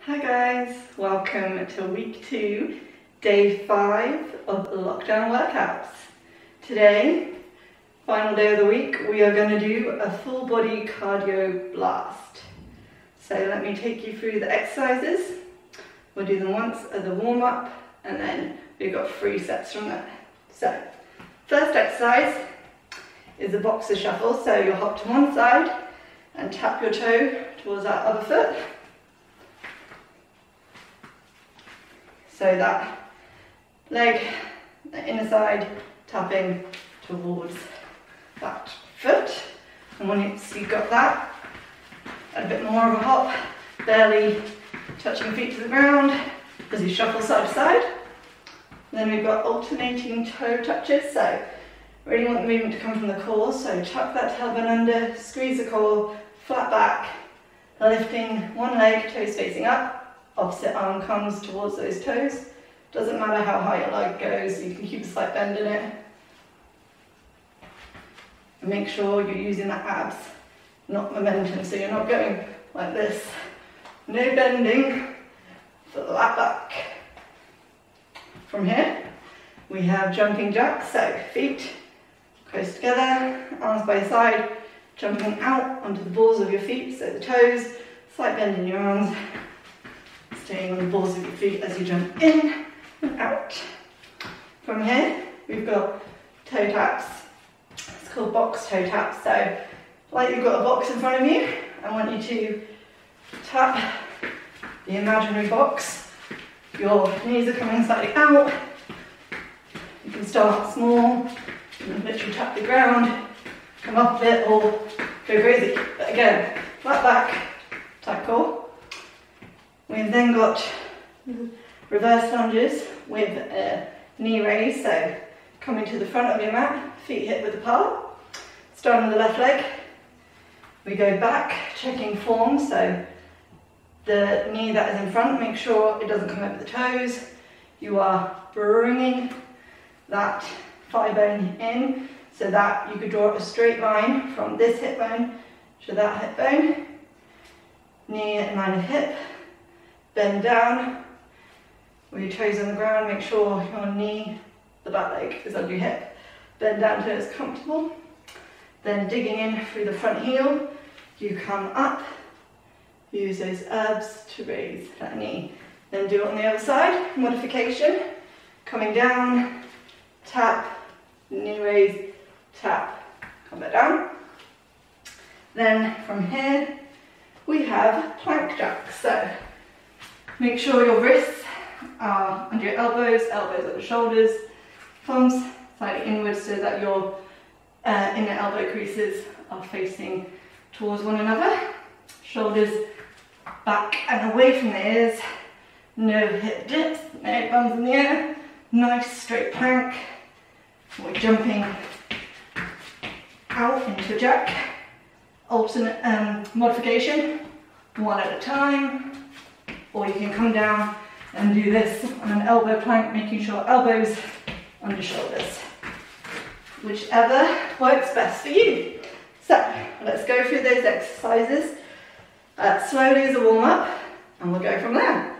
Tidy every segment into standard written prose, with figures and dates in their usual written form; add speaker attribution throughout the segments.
Speaker 1: Hi guys, welcome to week 2, day 5 of the lockdown workouts. Today, final day of the week, we are going to do a full body cardio blast. So let me take you through the exercises. We'll do them once as a warm up and then we've got 3 sets from there. So, first exercise is a boxer shuffle. So you'll hop to one side and tap your toe towards that other foot. So that leg, the inner side, tapping towards that foot. And once you've got that, a bit more of a hop, barely touching feet to the ground as you shuffle side to side. And then we've got alternating toe touches. So really want the movement to come from the core. So tuck that tailbone under, squeeze the core, flat back, lifting one leg, toes facing up. Opposite arm comes towards those toes. Doesn't matter how high your leg goes, you can keep a slight bend in it. And make sure you're using the abs, not momentum, so you're not going like this. No bending, flat back. From here, we have jumping jacks, so feet close together, arms by your side, jumping out onto the balls of your feet, so the toes, slight bend in your arms. Staying on the balls of your feet as you jump in and out. From here, we've got toe taps. It's called box toe taps. So, like you've got a box in front of you, I want you to tap the imaginary box. Your knees are coming slightly out. You can start small, and literally tap the ground, come up a bit, or go crazy. But again, flat back, tight core. We've then got reverse lunges with a knee raise, so coming to the front of your mat, feet hip width apart. Start on the left leg. We go back, checking form, so the knee that is in front, make sure it doesn't come over the toes. You are bringing that thigh bone in so that you could draw a straight line from this hip bone to that hip bone. Knee in line of hip. Bend down, with your toes on the ground, make sure your knee, the back leg is under your hip. Bend down till it's comfortable. Then digging in through the front heel, you come up, use those abs to raise that knee. Then do it on the other side, modification, coming down, tap, knee raise, tap, come back down. Then from here, we have plank jacks. So, make sure your wrists are under your elbows, elbows at the shoulders, thumbs slightly inwards so that your inner elbow creases are facing towards one another. Shoulders back and away from the ears. No hip dips, no thumbs in the air. Nice straight plank. We're jumping out into a jack. Alternate modification, one at a time. Or you can come down and do this on an elbow plank, making sure elbows under shoulders. Whichever works best for you. So, let's go through those exercises slowly as a warm up, and we'll go from there.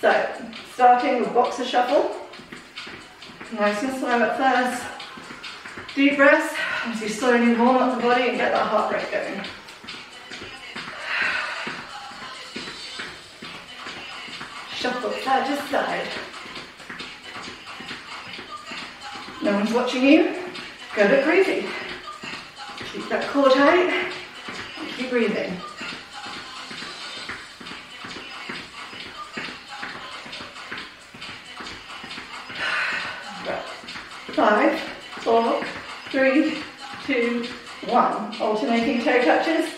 Speaker 1: So, starting with boxer shuffle. Nice and slow at first. Deep breaths as you slowly warm up the body and get that heart rate going. Shuffle side to side. No one's watching you. Go a bit crazy. Keep that core tight and keep breathing. Right. 5, 4, 3, 2, 1. Alternating toe touches.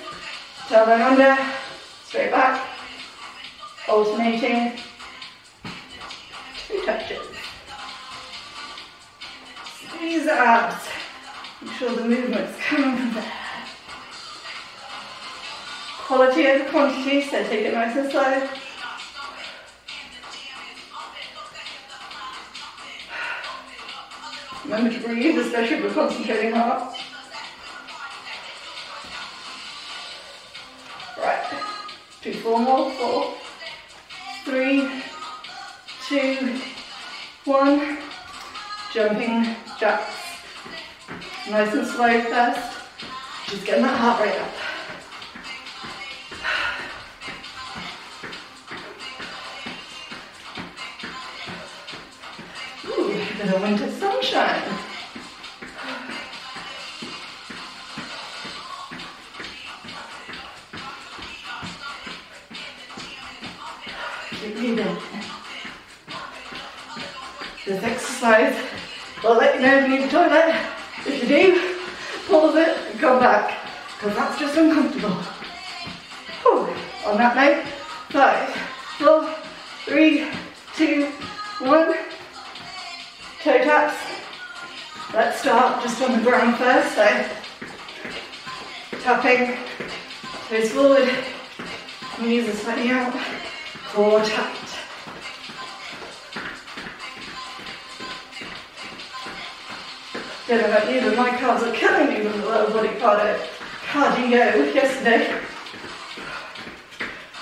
Speaker 1: Tailbone under, straight back. Alternating two touches. Squeeze the abs. Make sure the movement's coming from there. Quality over quantity, so take it nice and slow. Remember to breathe, especially if we're concentrating hard. Right. Do 4 more. 4, 3, 2, 1. Jumping jacks. Nice and slow first. Just getting that heart rate up. Ooh, a bit of winter sunshine. Keep breathing. This exercise will let you know if you need the toilet. If you do, pause it and come back, because that's just uncomfortable. Whew. On that note, 5, 4, 3, 2, 1. Toe taps. Let's start just on the ground first. So, tapping, toes forward, knees are slightly out, core tight. Don't know about you, but my calves are killing me with the lower body cardio yesterday.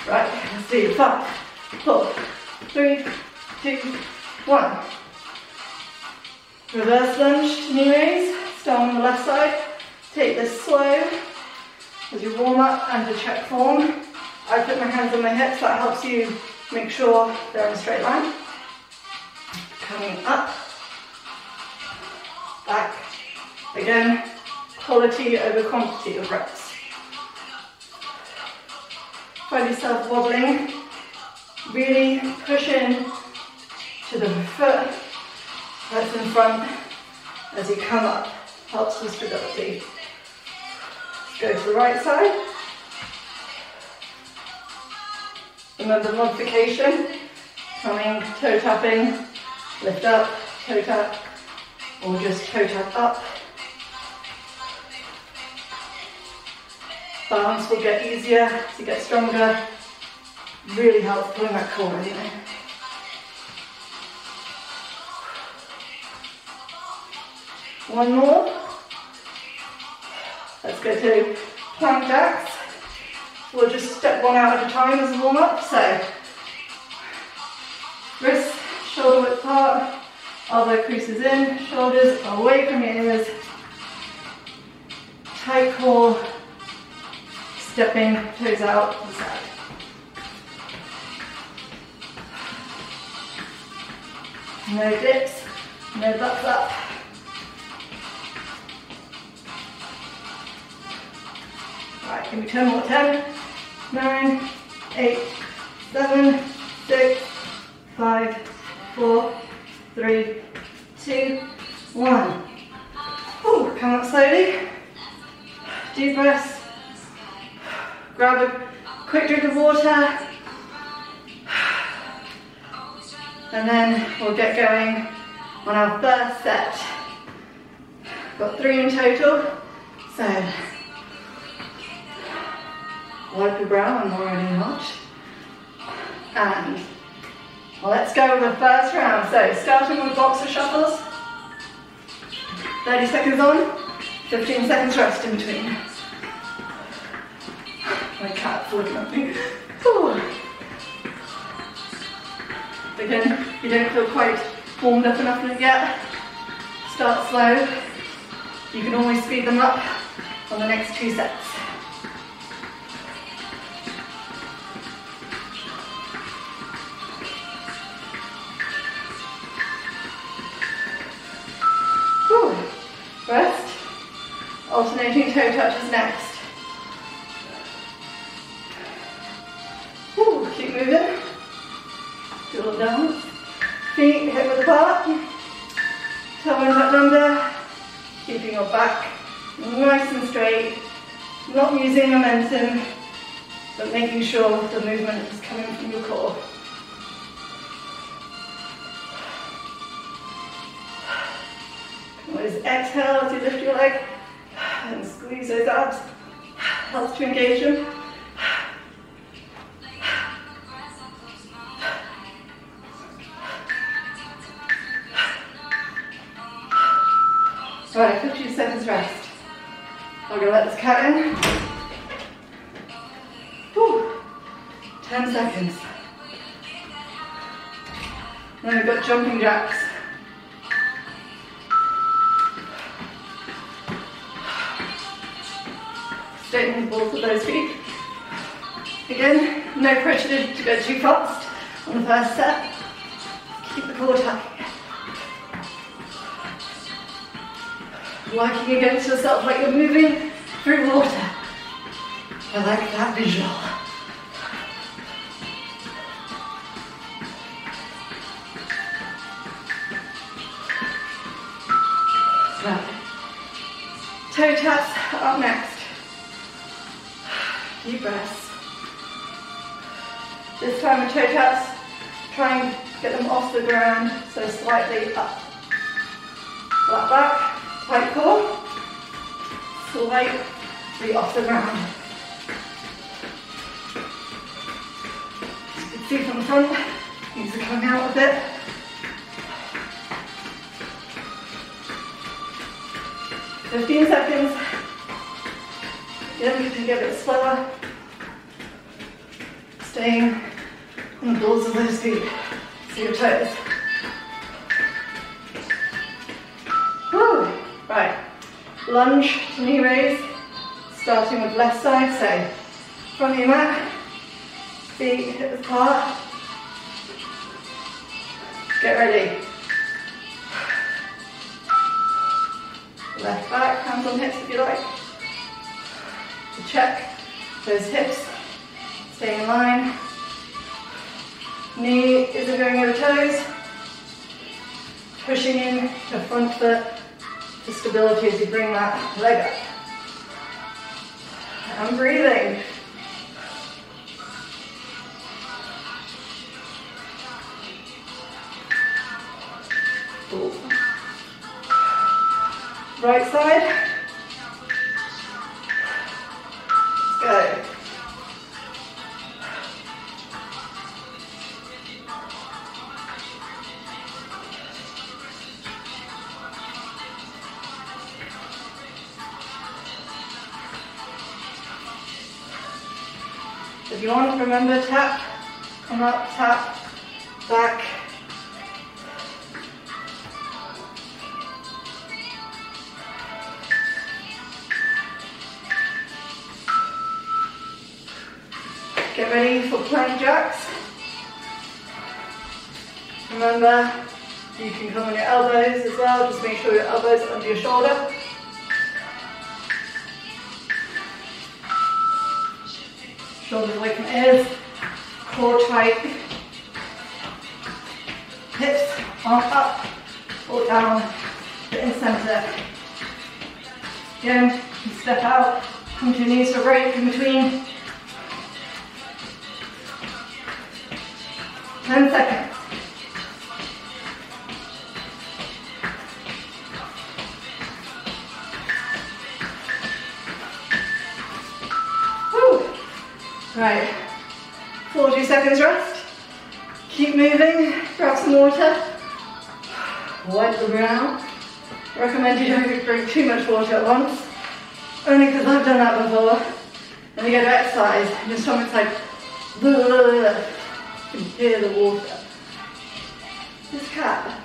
Speaker 1: Right, let's do 5, 4, 3, 2, 1. Reverse lunge to knee raise. Start on the left side. Take this slow as you warm up and to check form. I put my hands on my hips, that helps you make sure they're in a straight line. Coming up. Back. Again, quality over quantity of reps. Find yourself wobbling. Really push in to the foot that's in front as you come up. Helps with stability. Go to the right side. Remember modification. Coming, toe tapping, lift up, toe tap, or just toe tap up. Balance will get easier as you get stronger. Really helps pulling that core in. One more. Let's go to plank jacks. We'll just step one out at a time as a warm up. So, wrists shoulder width apart, elbow creases in, shoulders away from your ears. Tight core, stepping toes out to the side. No dips, no butts up. Right, give me 10 more. 10, 9, 8, 7, 6, 5, 4, 3, 2, 1. Ooh, come up slowly. Deep breaths. Grab a quick drink of water. And then we'll get going on our first set. Got 3 in total. So, wipe your brow, I'm already hot. And well, let's go with the first round. So, starting with boxer shuffles. 30 seconds on, 15 seconds rest in between. My cat's looking at me. Ooh. Again, if you don't feel quite warmed up enough yet, start slow. You can always speed them up on the next 2 sets. Whew. Rest. Alternating toe touches next. Whew. Keep moving. Do a little dance. Feet hip width apart. Tailbone tucked under. Keeping your back nice and straight. Not using momentum, but making sure the movement is coming from your core. Always exhale as you lift your leg and squeeze those abs. Helps to engage them. Alright, 15 seconds rest. I'm going to let this cut in. Whew. 10 seconds. Then we've got jumping jacks. Straighten the balls of those feet. Again, no pressure to go too fast on the first set. Keep the core tight. Working against yourself like you're moving through water. I like that visual. Right. Toe taps up next. Deep breaths. This time with toe taps, try and get them off the ground, so slightly up. Flat back, tight core, slightly off the ground. You can see from the front, these are coming out a bit. So 15 seconds. Again, you can get a bit slower. Staying on the balls of those feet. See your toes. Woo! Right. Lunge to knee raise. Starting with left side. So, front of your mat. Feet hip apart. Get ready. Left back, hands on hips if you like. To check those hips. Stay in line. Knee isn't going over toes. Pushing in to front foot for stability as you bring that leg up. And breathing. Cool. Right side. Let's go. If you want, remember, tap, come up, tap, back. Get ready for plank jacks. Remember, you can come on your elbows as well, just make sure your elbows are under your shoulder. Shoulders away from ears, core tight, hips arm up or down, sit in center. Again, you step out, come to your knees for a break in between. 10 seconds. Woo. Right, 40 seconds rest. Keep moving, grab some water. Wipe the ground. Recommend you don't drink too much water at once. Only because I've done that before. And you go to exercise and your stomach's like, bleh. You can hear the water. This cat.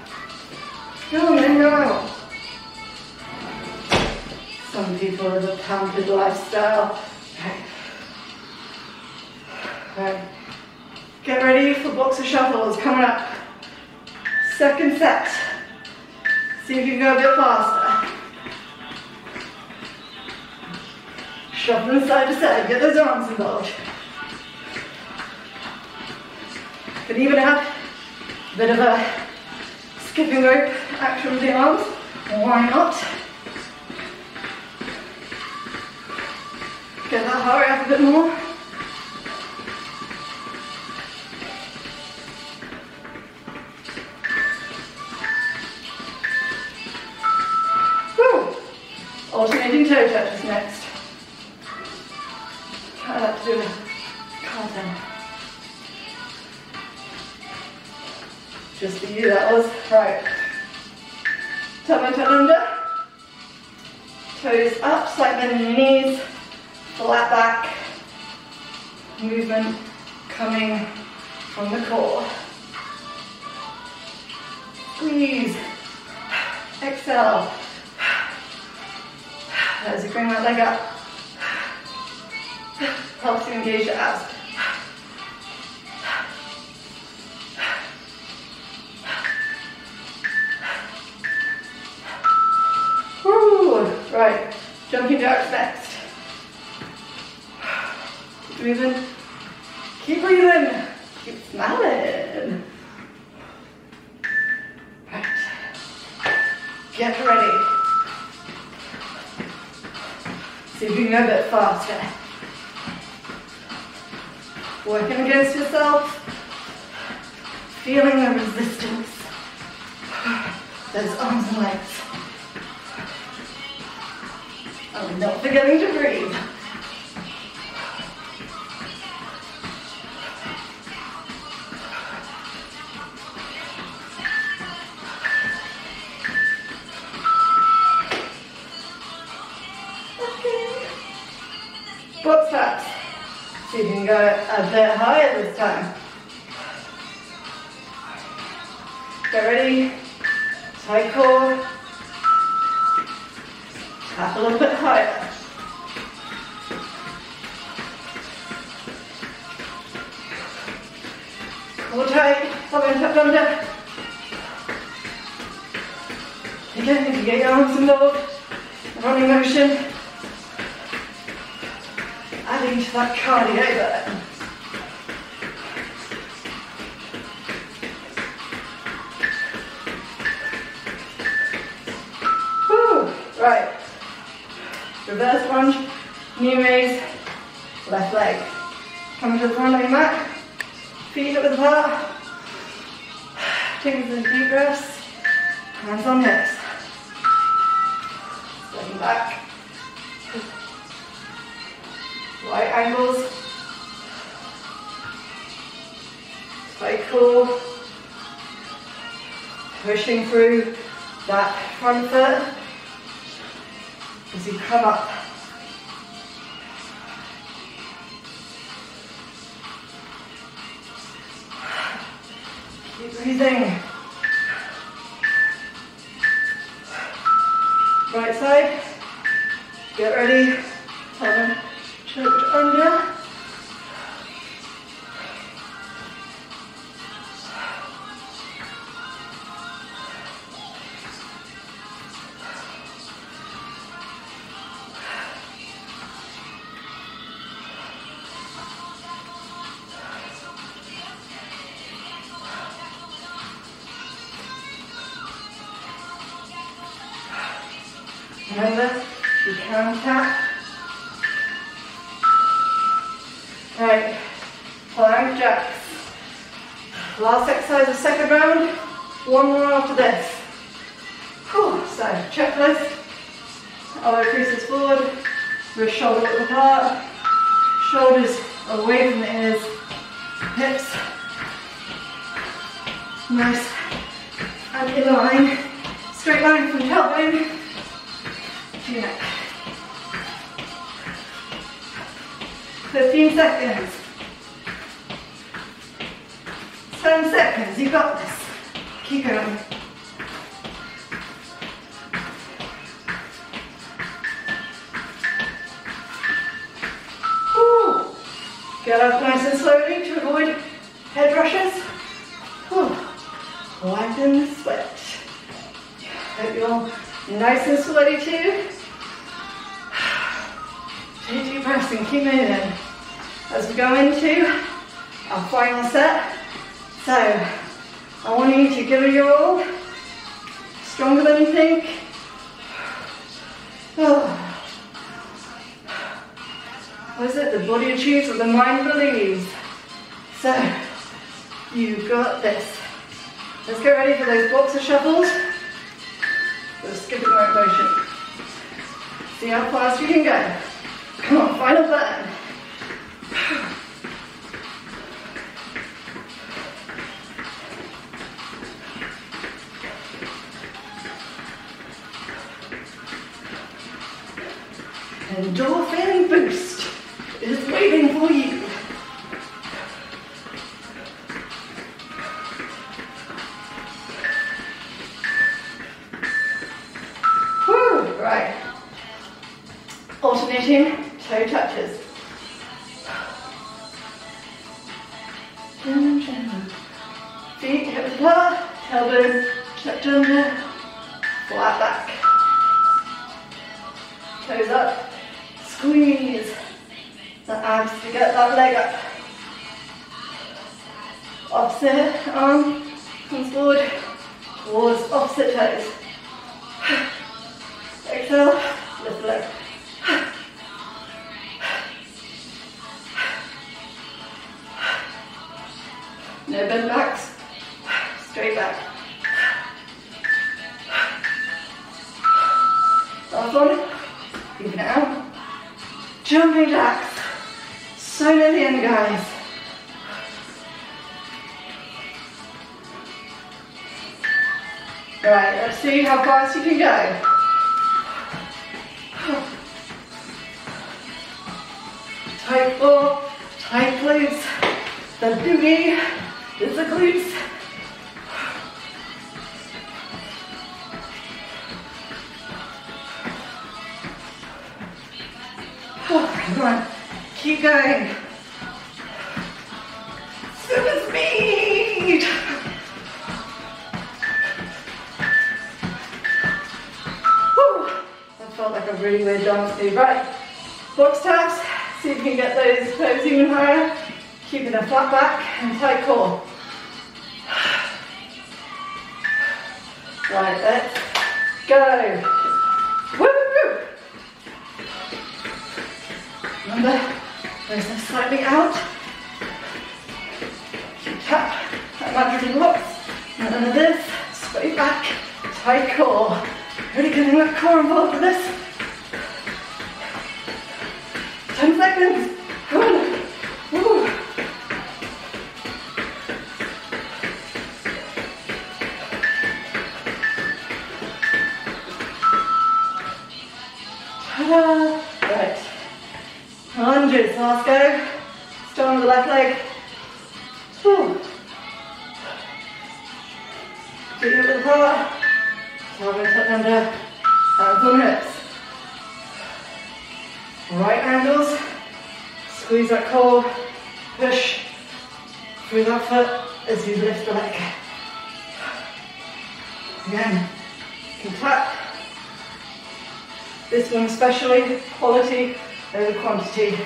Speaker 1: Go on then, go out. Some people have a pampered lifestyle. Right. Get ready for boxer shuffles coming up. Second set. See if you can go a bit faster. Shuffling side to side, get those arms involved. Can even have a bit of a skipping rope action with the arms. Why not? Get that heart rate up a bit more. Woo. Alternating toe touches next. I like to do a carton. Just for you, that was. Right. Tuck my toe under. Toes up, slight bend in your knees. Flat back. Movement coming from the core. Squeeze. Exhale. As you bring that leg up, helps you engage your abs. Woo. Right, jumping jacks next. Keep breathing. Keep breathing. Keep smiling. Right. Get ready. See if you can go a bit faster. Working against yourself. Feeling the resistance. Those arms and legs. And not forgetting to breathe. Box taps. So you can go a bit higher this time. Get ready. Tight core. Tap a little bit higher. Core tight. Come in, tap under. Again, if you get your arms involved, running motion. Adding to that cardio button. Woo. Right. Reverse lunge, knee raise, left leg. Come to the front of your mat, feet hip width apart. Take some deep breaths, hands on hips. Stepping back. Right angles, tight core, pushing through that front foot as you come up. Keep breathing. Right side, get ready, choked under. Remember, you can tap. Right, plank jacks. Last exercise of second round, one more after this. Whew. So, checklist, elbow creases forward, wrist shoulder width apart, shoulders away from the ears, hips, nice and in line, straight line from tailbone to your neck. 15 seconds. 10 seconds, you got this. Keep going. Woo. Get up nice and slowly to avoid head rushes. Woo. Wiping the sweat. Hope you're nice and sweaty too. Take deep breaths and keep moving. As we go into our final set. So, I want you to give it your all. Stronger than you think. Oh. What is it? The body achieves what the mind believes. So, you got this. Let's get ready for those boxer shuffles. We'll skip it right motion. See how fast you can go. Come on, final button. Endorphin boost is waiting for you. alternating toe touches. Feet hip apart, elbows tucked under, flat back. Toes up, squeeze the abs to get that leg up. Opposite arm comes forward towards opposite toes. Exhale, lift the leg. No bend backs, straight back. Last one, even it out. Jumping jacks. So near the end, guys. Right, let's see how fast you can go. Tight core, tight glutes. The boogie is the glutes. Oh, come on, keep going. Super speed. Whew. That felt like a really weird dance move. Right, box taps. See if you can get those toes even higher. Keeping a flat back and tight core. Right, let's go. Woo! Remember, there's a slightly out. Tap, that magic looks. And under this, straight back, tight core. Really getting that core involved with this. 10 seconds. Come on. Woo. Ta-da. Right. Lunges, last go. Start on the left leg. Whew. Feet hip apart. Elbows tucked under. Hands on hips. Right angles. Squeeze that core. Push through that foot as you lift the leg. Again, you can tap. This one especially, quality over quantity.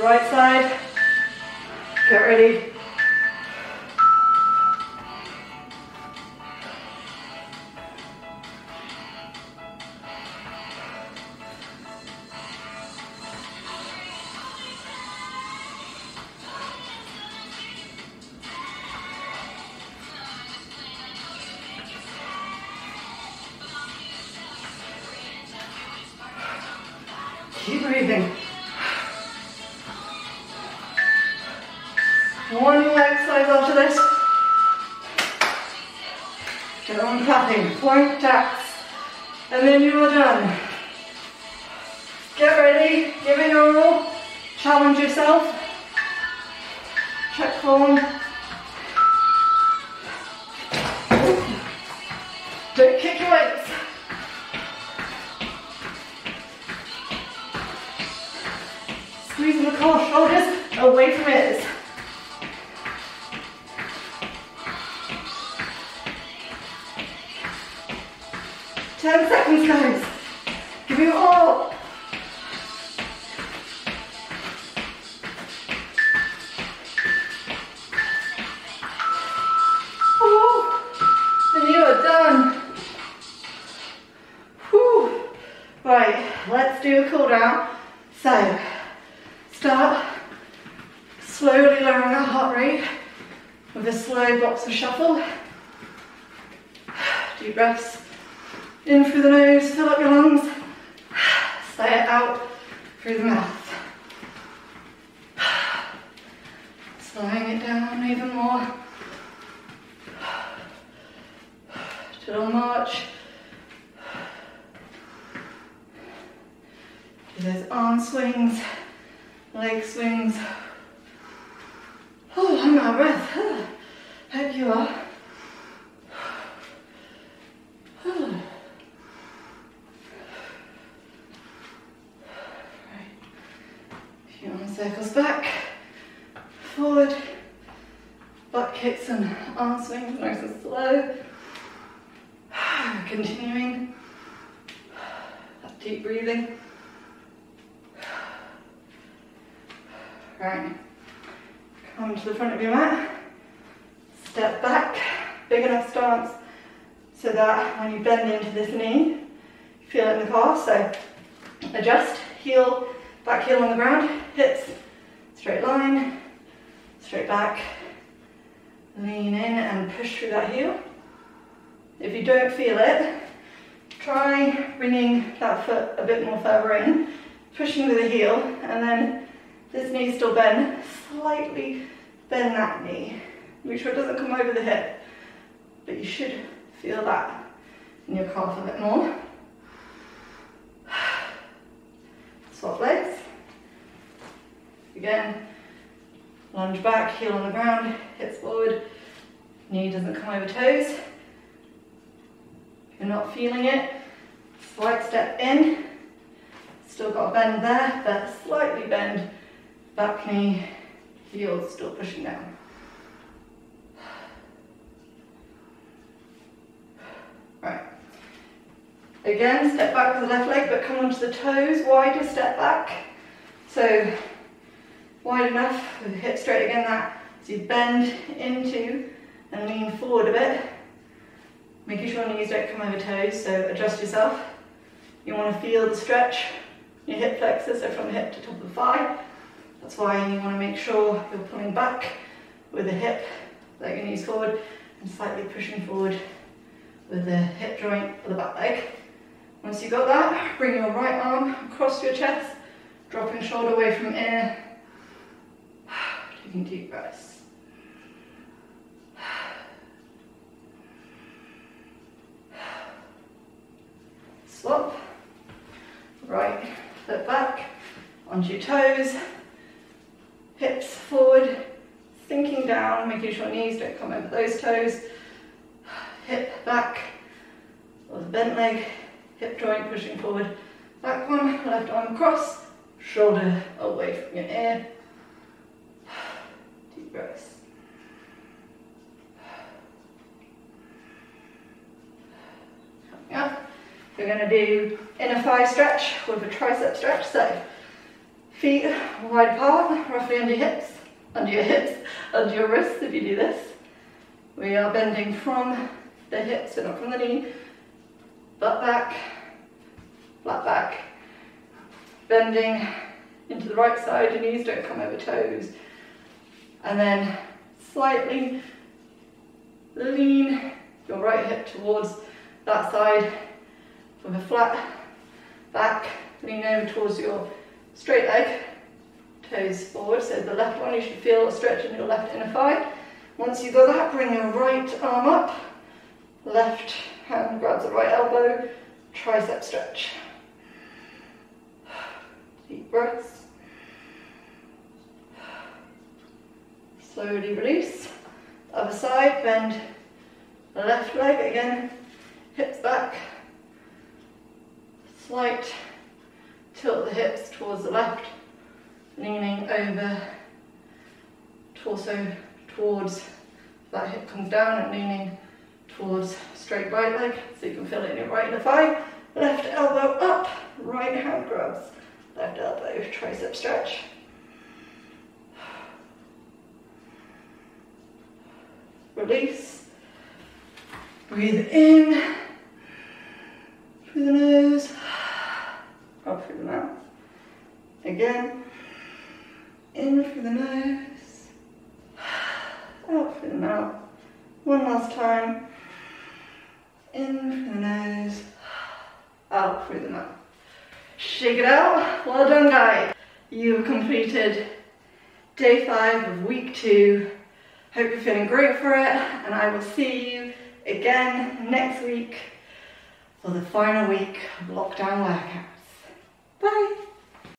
Speaker 1: Right side, get ready. Keep breathing. One more exercise after this. Get on clapping, plank taps, and then you are done. Get ready, give it your all, challenge yourself. Check form. Don't kick your weights. Squeezing the core, shoulders away from ears. Ten seconds, guys. Give it all. And you are done. Whew. Right, let's do a cool down. So, start slowly lowering our heart rate with a slow boxer shuffle. Deep breaths. In through the nose, fill up your lungs. Say it out through the mouth. Slowing it down even more. Little march. Do those arm swings, leg swings. out of breath. Hope you are. Right. A few more circles back, forward, butt kicks and arm swings, nice and slow. Continuing that deep breathing. Right, come to the front of your mat, step back, big enough stance so that when you bend into this knee, you feel it in the calf. So adjust, heel, back heel on the ground, hips, straight line, straight back, lean in and push through that heel. If you don't feel it, try bringing that foot a bit more further in, pushing with the heel, and then this knee still bend, slightly bend that knee. Make sure it doesn't come over the hip, but you should feel that in your calf a bit more. Swap legs. Again, lunge back, heel on the ground, hips forward, knee doesn't come over toes. If you're not feeling it, slight step in, still got a bend there, but slightly bend, back knee, heel still pushing down. Right. Again, step back with the left leg, but come onto the toes, wider step back. So wide enough with the hip straight again, that so you bend into and lean forward a bit, making sure knees don't come over toes, so adjust yourself. You want to feel the stretch in your hip flexors, so from the hip to top of the thigh. That's why you want to make sure you're pulling back with the hip, let your knees forward, and slightly pushing forward with the hip joint for the back leg. Once you've got that, bring your right arm across your chest, dropping shoulder away from ear, taking deep breaths. Swap, right foot back, onto your toes, hips forward, sinking down, making sure knees don't come over those toes, hip back, or the bent leg, hip joint pushing forward, back one, left arm across, shoulder away from your ear, deep breaths. Coming up, we're going to do inner thigh stretch with a tricep stretch, so feet wide apart, roughly under your hips, under your wrists if you do this. We are bending from the hips, so not from the knee, butt back, flat back, bending into the right side, your knees don't come over toes, and then slightly lean your right hip towards that side with a flat back, lean over towards your straight leg, toes forward, so the left one you should feel a stretch in your left inner thigh. Once you've got that, bring your right arm up, left hand grabs the right elbow, tricep stretch. Deep breaths. Slowly release. Other side, bend the left leg again, hips back, slight tilt the hips towards the left, leaning over, torso towards, that hip comes down and leaning towards straight right leg, so you can feel it in your right inner thigh. Left elbow up, right hand grabs, left elbow, tricep stretch. Release. Breathe in through the nose, out through the mouth. Again, in through the nose, out through the mouth. One last time. In through the nose, out through the mouth. Shake it out. Well done, guys. You've completed day 5 of week 2. Hope you're feeling great for it, and I will see you again next week for the final week of lockdown workout.